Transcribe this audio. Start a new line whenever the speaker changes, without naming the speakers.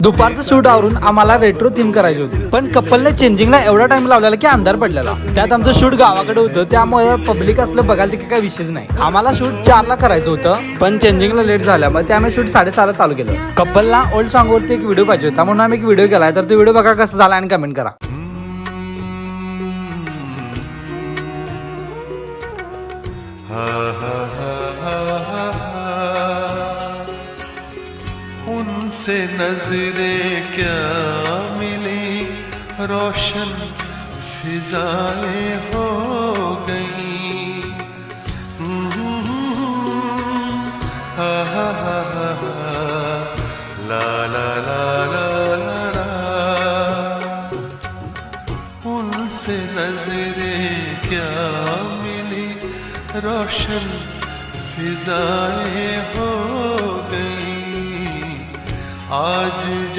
दुपारचं शूट आवरून आम्हाला रेट्रो थीम करायची होती, पण कपलने चेंजिंगला एवढा टाइम लावलेला की अंधार पडलेला. त्यात आमचं शूट गावाकडे होतं, त्यामुळे पब्लिक असलं बघायला की काही विषयच नाही. आम्हाला शूट 4ला करायचं होतं, पण चेंजिंगला लेट झाल्यामुळे ते आम्ही शूट 6:30ला चालू केलं. कपलला ओल्ड सॉंग वरती एक व्हिडिओ पाहिजे होता, म्हणून आम्ही एक व्हिडिओ केलाय. तर तो व्हिडिओ बघा कसा झाला आणि कमेंट करा.
उनसे नजरें क्या मिली, रोशन फिजाएं हो गई. हा हा हा हा ला ला ला ला ला ला. उनसे नजरें क्या मिली, रोशन फिजाएं हो गई. आज